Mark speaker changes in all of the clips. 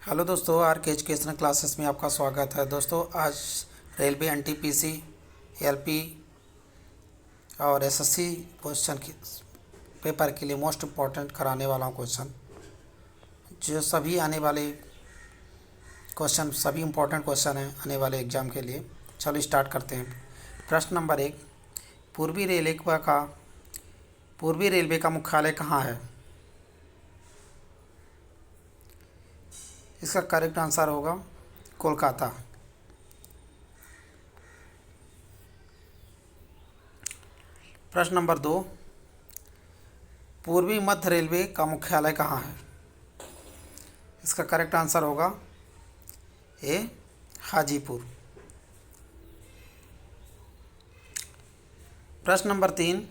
Speaker 1: Hello दोस्तों, are के educational classes में आपका स्वागत है। दोस्तों, आज रेलवे एनटीपीसी एलपी और एसएससी क्वेश्चन की पेपर के लिए मोस्ट इम्पॉर्टेंट कराने वाला हूँ क्वेश्चन, जो सभी आने वाले क्वेश्चन सभी इम्पॉर्टेंट क्वेश्चन हैं आने वाले एग्ज़ाम के लिए। चलो स्टार्ट करते हैं। प्रश्न नंबर 1, पूर्वी रेलवे का मुख्यालय कहाँ है? इसका करेक्ट आंसर होगा कोलकाता। प्रश्न नंबर 2, पूर्वी मध्य रेलवे का मुख्यालय कहाँ है? इसका करेक्ट आंसर होगा ए, हाजीपुर। प्रश्न नंबर 3,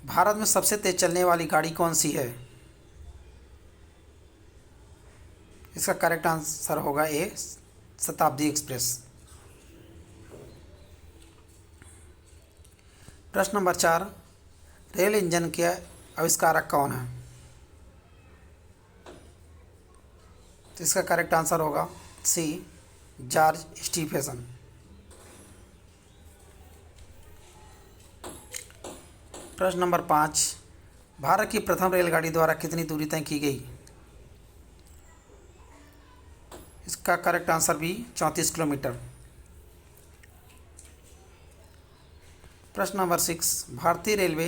Speaker 1: भारत में सबसे तेज चलने वाली गाड़ी कौन सी है? इसका करेक्ट आंसर होगा ए, शताब्दी एक्सप्रेस। प्रश्न नंबर 4, रेल इंजन के आविष्कारक कौन है? तो इसका करेक्ट आंसर होगा सी, जॉर्ज स्टीफेसन। प्रश्न नंबर 5, भारत की प्रथम रेलगाड़ी द्वारा कितनी दूरी तय की गई? इसका करेक्ट आंसर भी 34 किलोमीटर। प्रश्न नंबर 6, भारतीय रेलवे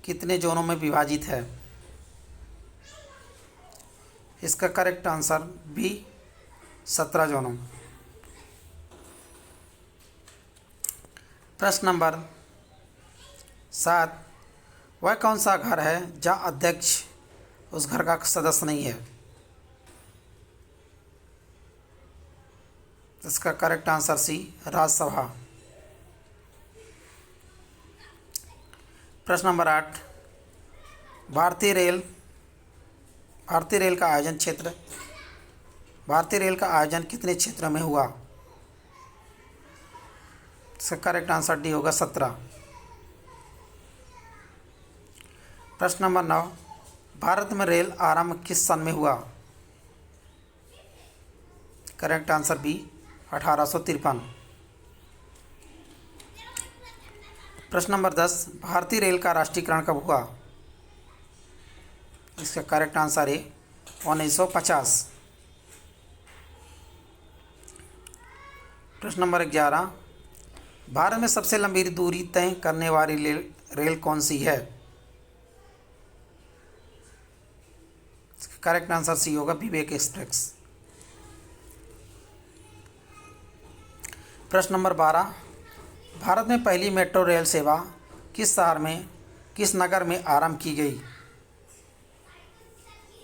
Speaker 1: कितने जोनों में विभाजित है? इसका करेक्ट आंसर बी, 17 जोनों। प्रश्न नंबर 7, वह कौन सा घर है जहां अध्यक्ष उस घर का सदस्य नहीं है? इसका करेक्ट आंसर सी, राज्यसभा। प्रश्न नंबर 8, भारतीय रेल का आयोजन कितने क्षेत्रों में हुआ? इसका करेक्ट आंसर डी होगा, 17। प्रश्न नंबर 9, भारत में रेल आरंभ किस सन में हुआ? Correct answer B, 1853। प्रश्न नंबर 10, भारतीय रेल का राष्ट्रीयकरण कब हुआ? इसका करेक्ट आंसर है 1950। प्रश्न नंबर 11, भारत में सबसे लंबी दूरी तय करने वाली रेल कौन सी है? इसका करेक्ट आंसर सी होगा, विवेक एक्सप्रेस। प्रश्न नंबर 12, भारत में पहली मेट्रो रेल सेवा किस नगर में आरंभ की गई?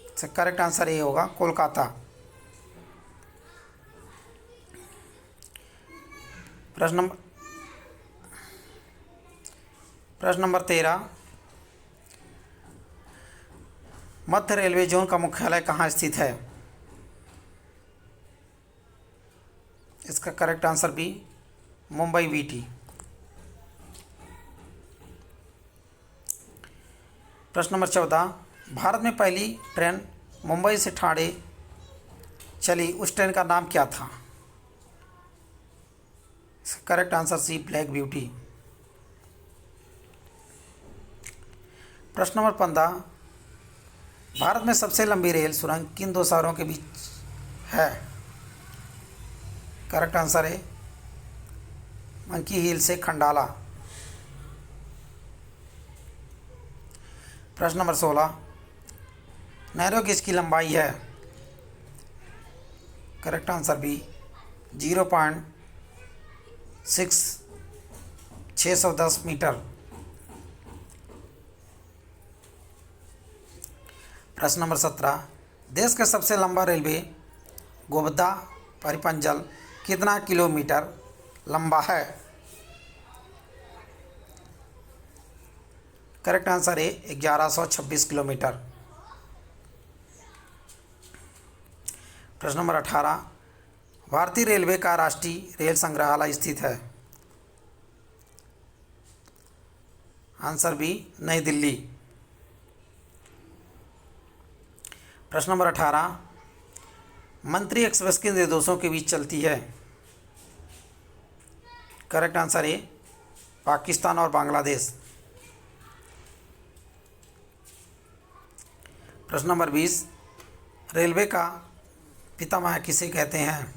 Speaker 1: इसका करेक्ट आंसर ये होगा, कोलकाता। प्रश्न नंबर 13, मध्य रेलवे जोन का मुख्यालय कहाँ स्थित है? इसका correct answer B, Mumbai VT. प्रश्न नंबर 14, भारत में पहली ट्रेन मुंबई से ठाणे चली, उस ट्रेन का नाम क्या था? इसका correct answer C, black beauty. प्रश्न नंबर 15, भारत में सबसे लंबी रेल सुरंग किन दो शहरों के बीच है? करेक्ट आंसर है मंकी हिल से खंडाला। प्रश्न नंबर 16, नैरो गेज की लंबाई है? Correct answer B, 0.610 metre. प्रश्न नंबर 17, देश का सबसे लंबा रेलवे गोबद्दा परिपंजल कितना किलोमीटर लंबा है? करेक्ट आंसर है 1126 किलोमीटर। प्रश्न नंबर 18, भारतीय रेलवे का राष्ट्रीय रेल संग्रहालय स्थित है? आंसर बी, नई दिल्ली। प्रश्न नंबर 18, मंत्री एक्सप्रेस किन दो देशों के बीच चलती है? करेक्ट आंसर ए पाकिस्तान और बांग्लादेश। प्रश्न नंबर 20, रेलवे का पितामह किसे कहते हैं?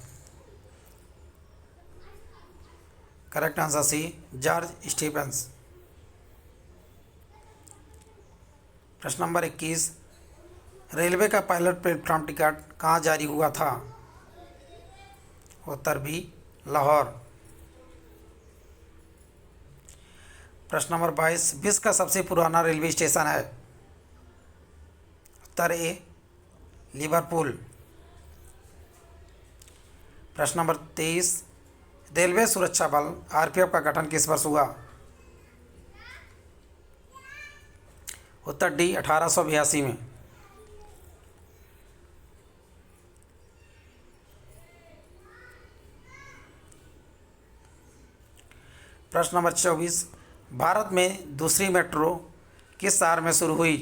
Speaker 1: Correct answer C George Stephens. प्रश्न नंबर 21, रेलवे का पायलट प्लेटफॉर्म टिकट कहाँ जारी हुआ था? उत्तर बी लाहौर। प्रश्न नंबर 22, विश्व का सबसे पुराना रेलवे स्टेशन है? उत्तर ए लिवरपूल। प्रश्न नंबर 23, रेलवे सुरक्षा बल आरपीएफ का गठन किस वर्ष हुआ? उत्तर डी 1882 में। प्रश्न नंबर 24, भारत में दूसरी मेट्रो किस शहर में शुरू हुई?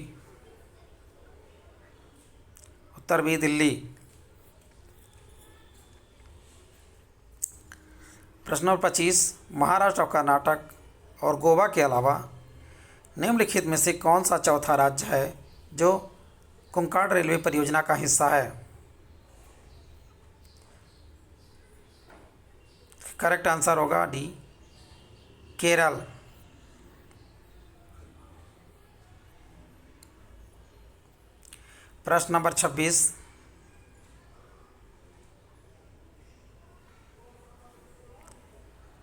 Speaker 1: उत्तर बी दिल्ली। प्रश्न नंबर 25, महाराष्ट्र और कर्नाटक और गोवा के अलावा निम्नलिखित में से कौन सा चौथा राज्य है जो कोंकण रेलवे परियोजना का हिस्सा है? करेक्ट आंसर होगा डी केरल। प्रश्न नंबर 26,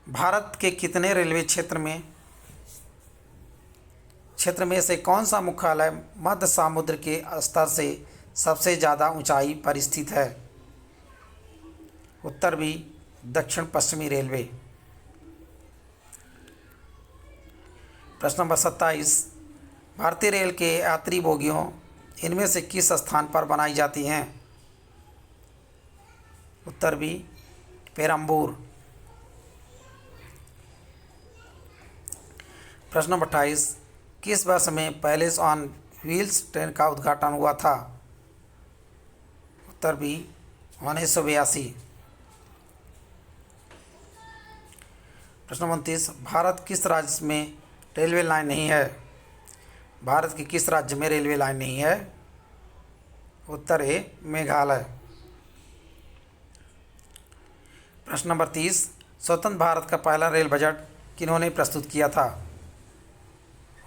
Speaker 1: भारत के कितने रेलवे क्षेत्र में से कौन सा मुख्यालय मध्य समुद्र के स्तर से सबसे ज़्यादा ऊंचाई पर स्थित है? उत्तर बी दक्षिण पश्चिमी रेलवे। प्रश्न नंबर 27, भारतीय रेल के यात्री बोगियों इनमें से किस स्थान पर बनाई जाती हैं? उत्तर बी पेरम्बूर। प्रश्न नंबर 28, किस वर्ष में पैलेस ऑन व्हील्स ट्रेन का उद्घाटन हुआ था? उत्तर बी 1982। प्रश्न नंबर 29, भारत किस राज्य में रेलवे लाइन नहीं है? भारत के किस राज्य में रेलवे लाइन नहीं है? उत्तर ए मेघालय। प्रश्न नंबर 30, स्वतंत्र भारत का पहला रेल बजट किन्होंने प्रस्तुत किया था?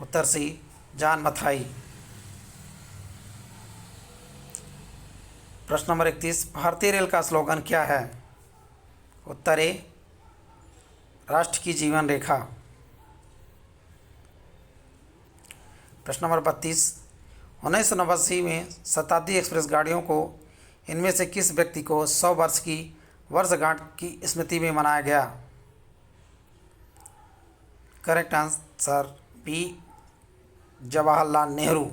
Speaker 1: उत्तर सी जॉन मथाई। प्रश्न नंबर 31, भारतीय रेल का स्लोगन क्या है? उत्तर ए राष्ट्र की जीवन रेखा। प्रश्न नंबर 32, 1989 में शताब्दी एक्सप्रेस गाड़ियों को इनमें से किस व्यक्ति को 100 वर्ष की वर्षगांठ की स्मृति में मनाया गया? Correct answer B Jawaharlal Nehru.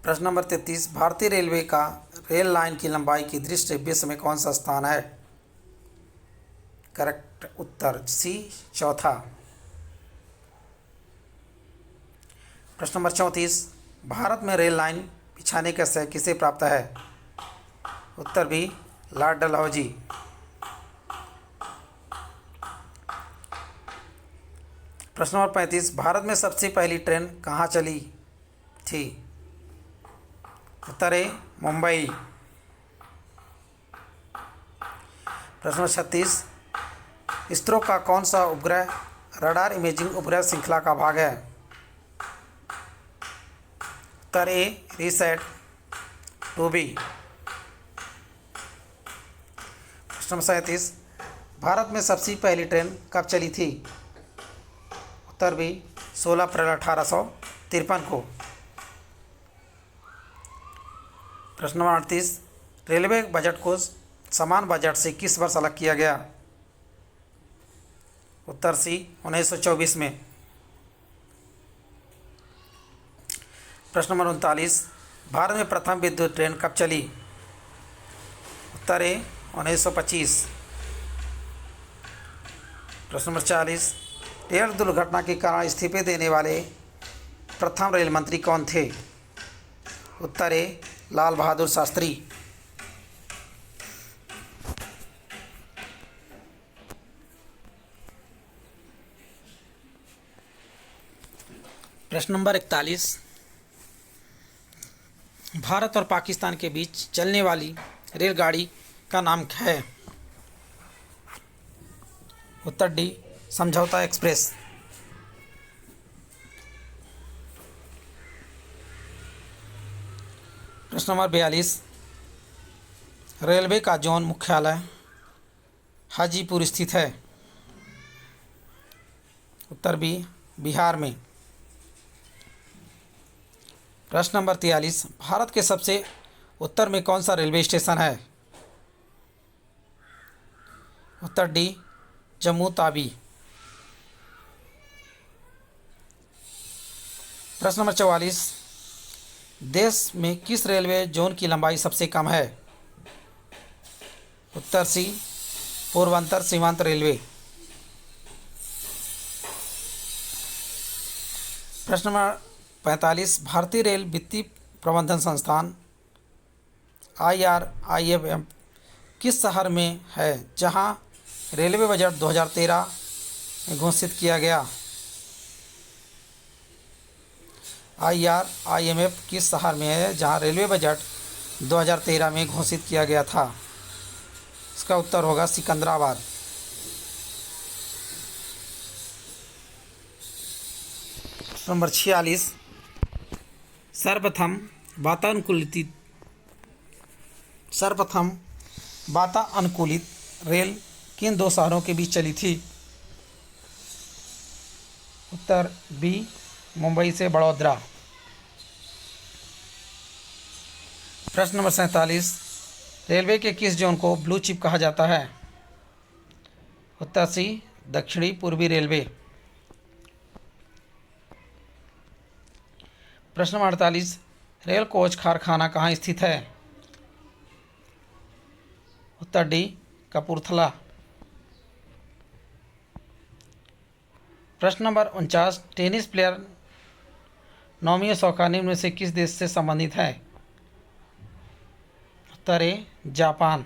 Speaker 1: प्रश्न नंबर 33, भारतीय रेलवे का रेल लाइन की लंबाई की दृष्टि से विश्व में कौन सा स्थान है? करेक्ट उत्तर सी चौथा। प्रश्न नंबर 34, भारत में रेल लाइन बिछाने का श्रेय किसे प्राप्त है? उत्तर बी लॉर्ड डलहौजी। प्रश्न नंबर 35, भारत में सबसे पहली ट्रेन कहाँ चली थी? उत्तर ए मुंबई। प्रश्न नंबर 36, इसरो का कौन सा उपग्रह रडार इमेजिंग उपग्रह श्रृंखला का भाग है? उत्तर ए रिसैट 2B। प्रश्न नंबर 37, भारत में सबसे पहली ट्रेन कब चली थी? उत्तर बी 16 अप्रैल 1853 को। प्रश्न नंबर 38, रेलवे बजट को समान बजट से किस वर्ष अलग किया गया? उत्तर सी 1924 में। प्रश्न नंबर 39, भारत में प्रथम विद्युत ट्रेन कब चली? उत्तर ए 1925। प्रश्न नंबर 40, रेल दुर्घटना के कारण इस्तीफे देने वाले प्रथम रेल मंत्री कौन थे? उत्तर ए लाल बहादुर शास्त्री। प्रश्न नंबर 41, भारत और पाकिस्तान के बीच चलने वाली रेलगाड़ी का नाम क्या है? उत्तर डी, समझौता एक्सप्रेस। प्रश्न नंबर 42, रेलवे का जोन मुख्यालय हाजीपुर स्थित है। उत्तर बी, बिहार में। प्रश्न नंबर 43, भारत के सबसे उत्तर में कौन सा रेलवे स्टेशन है? उत्तर डी, जम्मू तावी। प्रश्न नंबर 44, देश में किस रेलवे जोन की लंबाई सबसे कम है? उत्तर सी, पूर्वोत्तर सीमांत रेलवे। प्रश्न नंबर 45, भारतीय रेल वित्तीय प्रबंधन संस्थान IRIFM किस शहर में है जहां रेलवे बजट 2013 में घोषित किया गया? IRIMF किस शहर में है जहां रेलवे बजट 2013 में घोषित किया गया था? इसका उत्तर होगा सिकंदराबाद। नंबर 46, सर्वप्रथम वातानुकूलित रेल किन दो शहरों के बीच चली थी? उत्तर बी, मुंबई से बड़ौदा। प्रश्न नंबर 47, रेलवे के किस जोन को ब्लू चिप कहा जाता है? उत्तर सी, दक्षिणी पूर्वी रेलवे। प्रश्न नंबर 48, रेल कोच कारखाना कहाँ स्थित है? उत्तर डी, कपूरथला। प्रश्न number 49, tennis player Naomi Osaka निम्न में से किस देश से संबंधित है? उत्तर ए, जापान।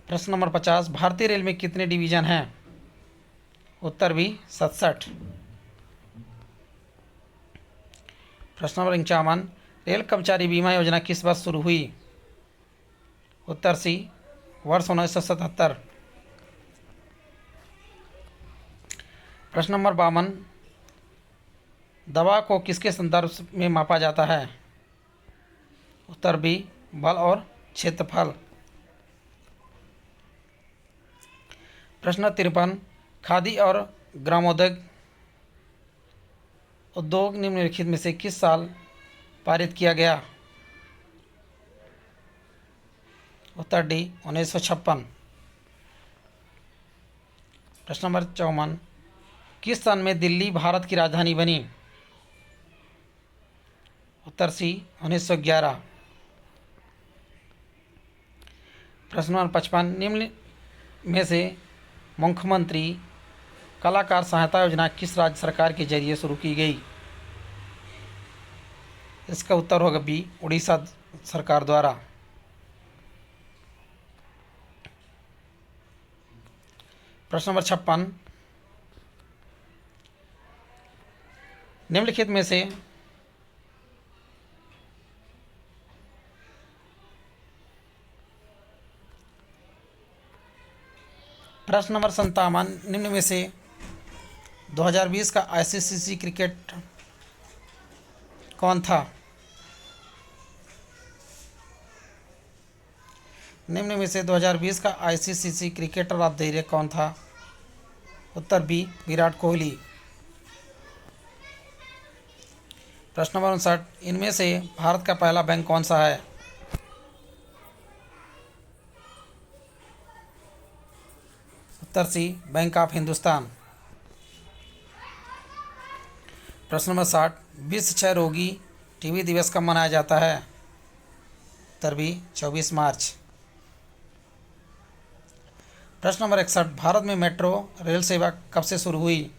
Speaker 1: प्रश्न नंबर 50, भारतीय रेल में कितने डिवीजन हैं? उत्तर बी, 67। प्रश्न नंबर 51, रेल कर्मचारी बीमा योजना किस वर्ष शुरू हुई? उत्तर सी, वर्ष 1977। प्रश्न नंबर 52, दबाव को किसके संदर्भ में मापा जाता है? उत्तर बी, बल और क्षेत्रफल। प्रश्न 53, खादी और ग्रामोद्योग उद्योग निम्नलिखित में से किस साल पारित किया गया? उत्तर डी, 1956। प्रश्न नंबर 54, किस सन में दिल्ली भारत की राजधानी बनी? उत्तर सी, 1911। प्रश्न नंबर 55, निम्न में से मुख्यमंत्री कलाकार सहायता योजना किस राज्य सरकार के जरिए शुरू की गई? इसका उत्तर होगा बी, उड़ीसा सरकार द्वारा। प्रश्न नंबर 56, निम्नलिखित में से प्रश्न नंबर 57, निम्न में से 2020 का ICC क्रिकेट कौन था? निम्न में से 2020 का ICC cricketer of the year कौन था? उत्तर बी, विराट कोहली। प्रश्न नंबर 59, इनमें से भारत का पहला बैंक कौन सा है? उत्तर सी, बैंक ऑफ हिंदुस्तान। प्रश्न नंबर 60, विश्व क्षय रोगी टीबी दिवस कब मनाया जाता है? उत्तर बी, 24 मार्च। प्रश्न नंबर 61, भारत में मेट्रो रेल सेवा कब से शुरू हुई?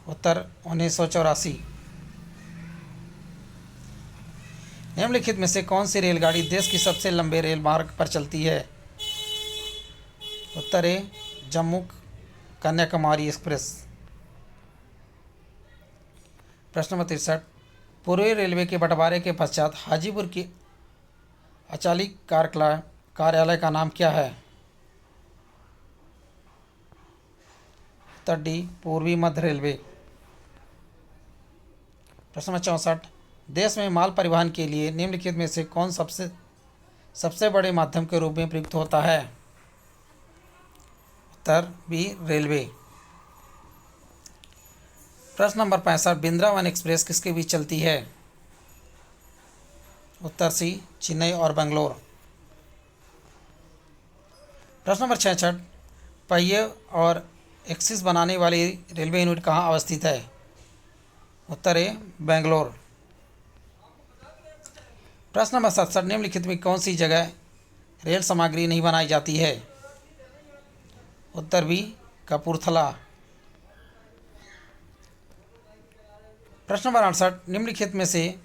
Speaker 1: उत्तर 1984। निम्नलिखित में से कौन सी रेलगाड़ी देश की सबसे लंबे रेल मार्ग पर चलती है? उत्तर ए जम्मू कन्याकुमारी एक्सप्रेस। प्रश्न नंबर 63, पूर्वी रेलवे के बंटवारे के पश्चात हाजीपुर की अचालिक कार्यालय का नाम क्या है? उत्तर डी पूर्वी मध्य रेलवे। प्रश्न नंबर 64, देश में माल परिवहन के लिए निम्नलिखित में से कौन सबसे बड़े माध्यम के रूप में प्रयुक्त होता है? उत्तर बी रेलवे। प्रश्न नंबर 65, बिंद्रावन एक्सप्रेस किसके बीच चलती है? उत्तर सी चेन्नई और बेंगलोर। प्रश्न नंबर 66, पहिए और एक्सिस बनाने वाली रेलवे यूनिट कहाँ अवस्थित है? उत्तर ए बेंगलोर। प्रश्न नंबर 67, निम्नलिखित में कौन सी जगह रेल सामग्री नहीं बनाई जाती है? उत्तर बी कपूरथला। प्रश्न नंबर 68, निम्नलिखित में से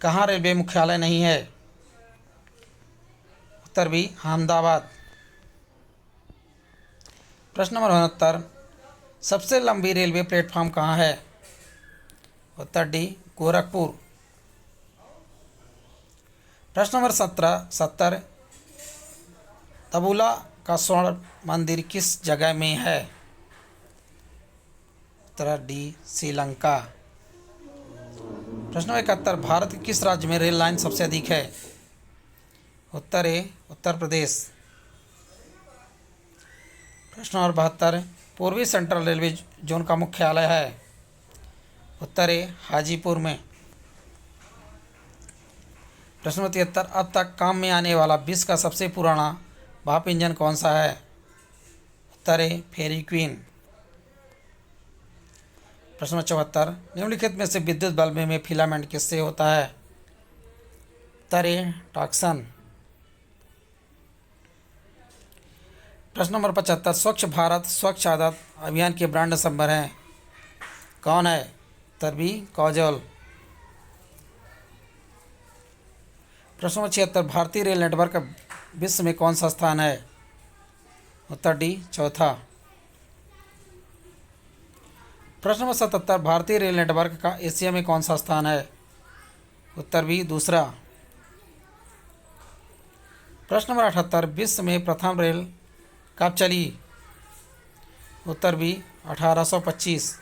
Speaker 1: कहाँ रेलवे मुख्यालय नहीं है? उत्तर बी अहमदाबाद। प्रश्न नंबर 69, सबसे लंबी रेलवे प्लेटफॉर्म कहाँ है? उत्तर डी गोरखपुर। प्रश्न नंबर 70, तबूला का स्वर्ण मंदिर किस जगह में है? उत्तर डी श्रीलंका। प्रश्न नंबर 71, भारत के किस राज्य में रेल लाइन सबसे अधिक है? उत्तर ए उत्तर प्रदेश। प्रश्न नंबर 72, पूर्वी सेंट्रल रेलवे जोन का मुख्यालय है? उत्तर ए हाजीपुर में। प्रश्न नंबर 73, अब तक काम में आने वाला विश्व का सबसे पुराना भाप इंजन कौन सा है? उत्तर ए फेरी क्वीन। प्रश्न नंबर 74, निम्नलिखित में से विद्युत बल्ब में फिलामेंट किससे होता है? उत्तर ए टॉक्सन। प्रश्न नंबर 75, स्वच्छ भारत स्वच्छ आदत अभियान के ब्रांड संबर हैं कौन है? उत्तर बी काजोल। प्रश्न नंबर 76, भारतीय रेल नेटवर्क का विश्व में कौन सा स्थान है? उत्तर डी चौथा। प्रश्न नंबर 77, भारतीय रेल नेटवर्क का एशिया में कौन सा स्थान है? उत्तर बी दूसरा। प्रश्न नंबर 78, विश्व में प्रथम रेल कब चली? उत्तर बी 1825।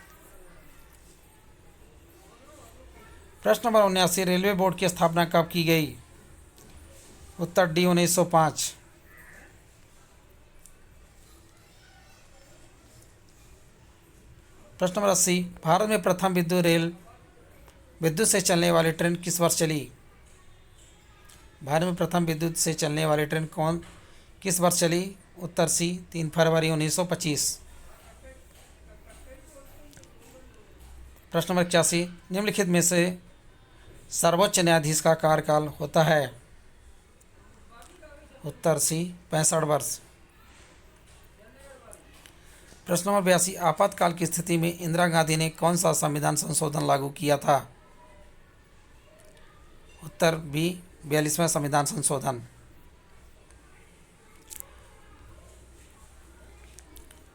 Speaker 1: प्रश्न नंबर 79, रेलवे बोर्ड की स्थापना कब की गई? उत्तर डी 1905। प्रश्न नंबर 80, भारत में प्रथम विद्युत से चलने वाली ट्रेन किस वर्ष चली? भारत में प्रथम विद्युत से चलने वाली ट्रेन किस वर्ष चली? उत्तर सी 3 फरवरी 1925। प्रश्न नंबर 81, निम्नलिखित में से सर्वोच्च न्यायाधीश का कार्यकाल होता है? उत्तर सी 65 वर्ष। प्रश्न नंबर 82, आपातकाल की स्थिति में इंदिरा गांधी ने कौन सा संविधान संशोधन लागू किया था? उत्तर बी 42वां संविधान संशोधन।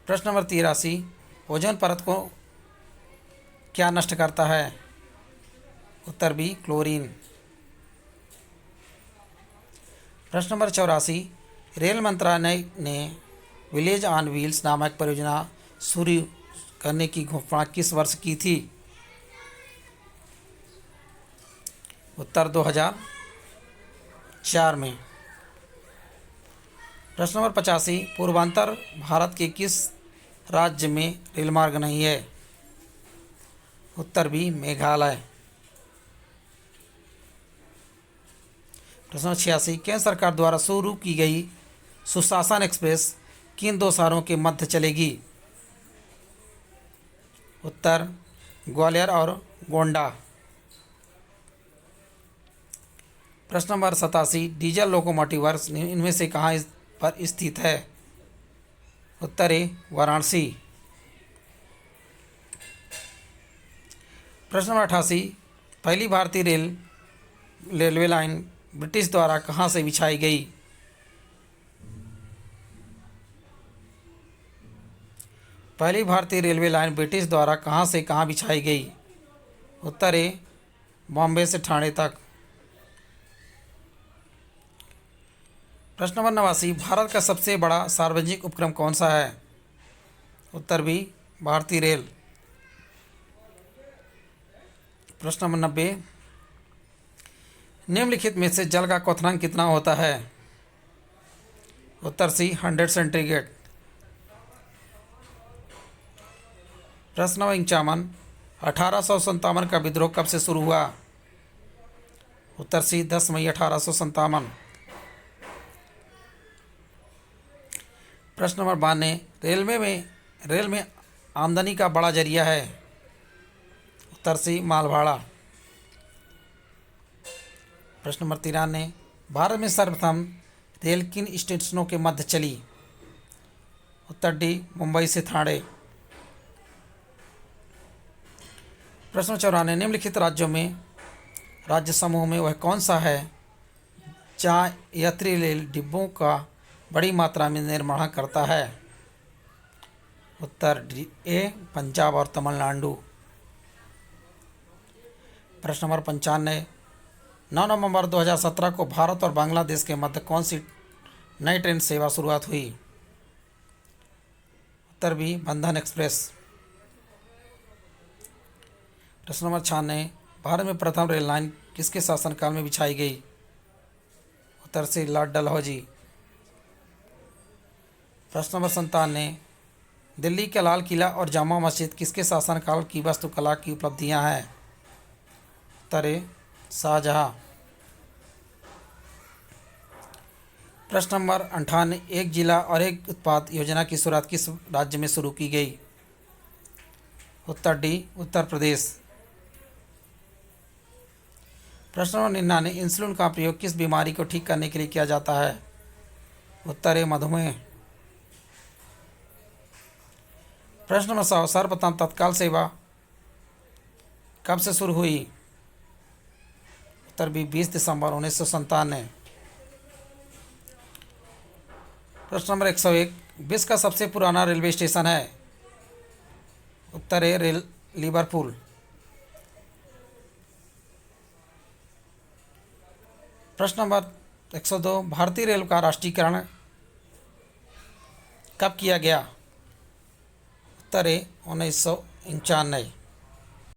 Speaker 1: प्रश्न नंबर 83, ओजोन परत को क्या नष्ट करता है? उत्तर बी क्लोरीन। प्रश्न नंबर 84, रेल मंत्रालय ने विलेज ऑन व्हील्स नामक परियोजना शुरू करने की घोषणा किस वर्ष की थी? उत्तर 2004 में। प्रश्न नंबर 85, पूर्वांचल भारत के किस राज्य में रेल मार्ग नहीं है? उत्तर बी मेघालय। प्रश्न 86, केंद्र सरकार द्वारा शुरू की गई सुशासन एक्सप्रेस किन दो शहरों के मध्य चलेगी? उत्तर ग्वालियर और गोंडा। प्रश्न नंबर 87, डीजल लोकोमोटिवर्स इनमें से कहाँ पर स्थित है? उत्तर ए वाराणसी। प्रश्न नंबर 88, पहली भारतीय रेल रेलवे लाइन ब्रिटिश द्वारा कहाँ से बिछाई गई? पहली भारतीय रेलवे लाइन ब्रिटिश द्वारा कहाँ से कहाँ बिछाई गई? उत्तर ए बॉम्बे से ठाणे तक। प्रश्न नंबर 89, भारत का सबसे बड़ा सार्वजनिक उपक्रम कौन सा है? उत्तर बी भारतीय रेल। प्रश्न नंबर 90, निम्नलिखित में से जल का क्वथनांक कितना होता है? उत्तर सी 100 सेंटीग्रेड। प्रश्न नंबर 51, 1857 का विद्रोह कब से शुरू हुआ? उत्तर सी 10 मई 1857। प्रश्न नंबर 92, रेल में आमदनी का बड़ा जरिया है? उत्तर सी मालभाड़ा। प्रश्न नंबर 93, भारत में सर्वप्रथम रेल किन स्टेशनों के मध्य चली? उत्तर डी मुंबई से ठाणे। प्रश्न 94, निम्नलिखित राज्यों में राज्य समूह में वह कौन सा है जहाँ यात्री रेल डिब्बों का बड़ी मात्रा में निर्माण करता है? उत्तर डी ए पंजाब और तमिलनाडु। प्रश्न नंबर 95, 9 नवंबर 2017 को भारत और बांग्लादेश के मध्य कौन सी नई ट्रेन सेवा शुरुआत हुई? उत्तर बी बंधन एक्सप्रेस। प्रश्न नंबर 96, भारत में प्रथम रेल लाइन किसके शासनकाल में बिछाई गई? उत्तर से लॉर्ड डलहौजी। प्रश्न नंबर 97, दिल्ली का लाल किला और जामा मस्जिद किसके शासनकाल की वास्तुकला की उपलब्धियां हैं? उत्तर ए शाहजहां। प्रश्न नंबर 98, एक जिला और एक उत्पाद योजना की शुरुआत किस राज्य में शुरू की गई? उत्तर डी उत्तर प्रदेश। प्रश्न नंबर 99, इंसुलिन का प्रयोग किस बीमारी को ठीक करने के लिए किया जाता है? उत्तर ए मधुमेह। प्रश्न नंबर 100, सर्वप्रथम तत्काल सेवा कब से शुरू हुई? उत्तर बी 20 दिसंबर 1997। प्रश्न नंबर 101, विश्व का सबसे पुराना रेलवे स्टेशन है? उत्तर ए लिवरपूल। प्रश्न नंबर 102, भारतीय रेल का राष्ट्रीयकरण कब किया गया? उत्तर ए 1991।